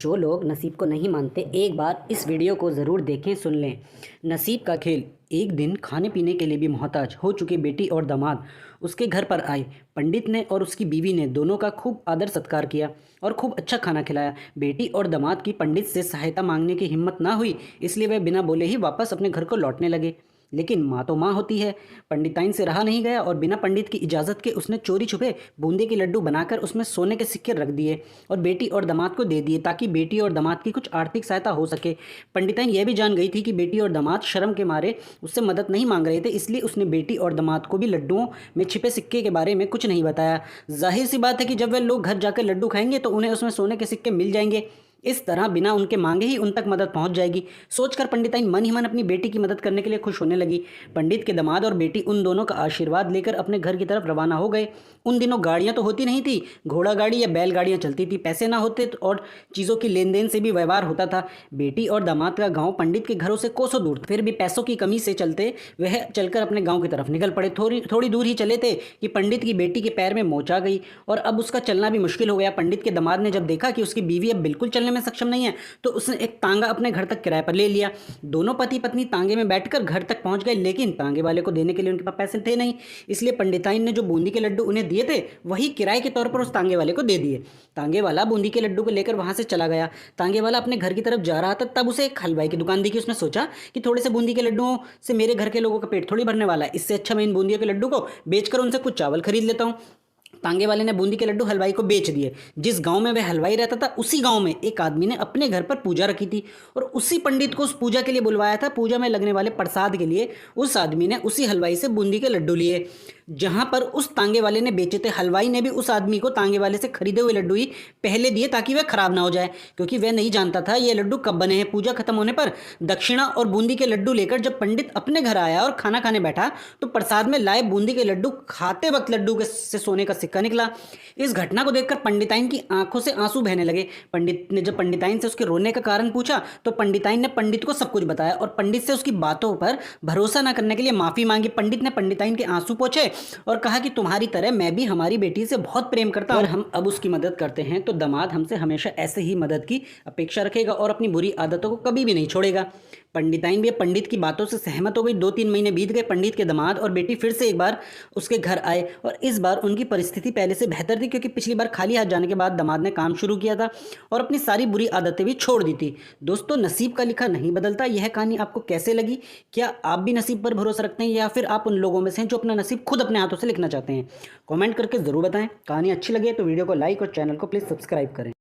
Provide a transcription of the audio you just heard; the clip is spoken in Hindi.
जो लोग नसीब को नहीं मानते एक बार इस वीडियो को ज़रूर देखें सुन लें। नसीब का खेल। एक दिन खाने पीने के लिए भी मोहताज हो चुके बेटी और दामाद उसके घर पर आए। पंडित ने और उसकी बीवी ने दोनों का खूब आदर सत्कार किया और खूब अच्छा खाना खिलाया। बेटी और दामाद की पंडित से सहायता मांगने की हिम्मत ना हुई, इसलिए वे बिना बोले ही वापस अपने घर को लौटने लगे। लेकिन माँ तो माँ होती है। पंडिताइन से रहा नहीं गया और बिना पंडित की इजाज़त के उसने चोरी छुपे बूंदे के लड्डू बनाकर उसमें सोने के सिक्के रख दिए और बेटी और दामाद को दे दिए, ताकि बेटी और दामाद की कुछ आर्थिक सहायता हो सके। पंडिताइन यह भी जान गई थी कि बेटी और दामाद शर्म के मारे उससे मदद नहीं मांग रहे थे, इसलिए उसने बेटी और दामाद को भी लड्डुओं में छिपे सिक्के के बारे में कुछ नहीं बताया। जाहिर सी बात है कि जब वे लोग घर जाकर लड्डू खाएंगे तो उन्हें उसमें सोने के सिक्के मिल जाएंगे। इस तरह बिना उनके मांगे ही उन तक मदद पहुंच जाएगी। सोचकर पंडिताइन मन ही मन अपनी बेटी की मदद करने के लिए खुश होने लगी। पंडित के दामाद और बेटी उन दोनों का आशीर्वाद लेकर अपने घर की तरफ रवाना हो गए। उन दिनों गाड़ियां तो होती नहीं थी, घोड़ा गाड़ी या बैलगाड़ियां चलती थी। पैसे ना होते और चीज़ों की लेन देन से भी व्यवहार होता था। बेटी और दामाद का गांव पंडित के घरों से कोसों दूर था। फिर भी पैसों की कमी से चलते वह चलकर अपने गांव की तरफ निकल पड़े। थोड़ी थोड़ी दूर ही चले थे कि पंडित की बेटी के पैर में मोच आ गई और अब उसका चलना भी मुश्किल हो गया। पंडित के दामाद ने जब देखा कि उसकी बीवी अब बिल्कुल चलने में सक्षम नहीं है तो उसने एक तांगा अपने घर तक किराए पर ले लिया। दोनों पति पत्नी तांगे में बैठकर घर तक पहुंच गए, लेकिन तांगे वाले को देने के लिए उनके पास पैसे थे नहीं। इसलिए पंडिताइन ने जो बूंदी के लड्डू उन्हें दिए थे वही किराए के तौर पर उस तांगे वाले को दे दिए। तांगे वाला बूंदी के लड्डू को लेकर वहां से चला गया। तांगे वाला अपने घर की तरफ जा रहा था, तब उसे एक हलवाई की दुकान दिखी। उसने सोचा कि थोड़े से बूंदी के लड्डुओं से मेरे घर के लोगों का पेट थोड़ी भरने वाला है, इससे अच्छा मैं इन बूंदियों के लड्डू को बेचकर उनसे कुछ चावल खरीद लेता हूँ। तांगे वाले ने बूंदी के लड्डू हलवाई को बेच दिए। जिस गांव में वह हलवाई रहता था उसी गांव में एक आदमी ने अपने घर पर पूजा रखी थी और उसी पंडित को उस पूजा के लिए बुलवाया था। पूजा में लगने वाले प्रसाद के लिए उस आदमी ने उसी हलवाई से बूंदी के लड्डू लिए जहां पर उस तांगे वाले ने बेचे थे। हलवाई ने भी उस आदमी को तांगे वाले से खरीदे हुए लड्डू ही पहले दिए ताकि वह खराब ना हो जाए, क्योंकि वह नहीं जानता था ये लड्डू कब बने हैं। पूजा खत्म होने पर दक्षिणा और बूंदी के लड्डू लेकर जब पंडित अपने घर आया और खाना खाने बैठा तो प्रसाद में लाए बूंदी के लड्डू खाते वक्त लड्डू के से सोने का सिक्का निकला। इस घटना को देखकर पंडिताइन की आंखों से आंसू बहने लगे। पंडित ने जब पंडिताइन से उसके रोने का कारण पूछा तो पंडिताइन ने पंडित को सब कुछ बताया और पंडित से उसकी बातों पर भरोसा न करने के लिए माफी मांगी। पंडित ने पंडिताइन के आंसू पोंछे और कहा कि तुम्हारी तरह मैं भी हमारी बेटी से बहुत प्रेम करता हूं और हम अब उसकी मदद करते हैं तो दामाद हमसे हमेशा ऐसे ही मदद की अपेक्षा रखेगा और अपनी बुरी आदतों को कभी भी नहीं छोड़ेगा। पंडिताइन भी पंडित की बातों से सहमत हो गई। 2-3 महीने बीत गए। पंडित के दामाद और बेटी फिर से एक बार उसके घर आए और इस बार उनकी परिस्थिति पहले से बेहतर थी, क्योंकि पिछली बार खाली हाथ जाने के बाद दामाद ने काम शुरू किया था और अपनी सारी बुरी आदतें भी छोड़ दी थी। दोस्तों, नसीब का लिखा नहीं बदलता। यह कहानी आपको कैसे लगी? क्या आप भी नसीब पर भरोसा रखते हैं या फिर आप उन लोगों में से हैं जो अपना नसीब खुद अपने हाथों से लिखना चाहते हैं? कमेंट करके जरूर बताएं। कहानी अच्छी लगे तो वीडियो को लाइक और चैनल को प्लीज़ सब्सक्राइब करें।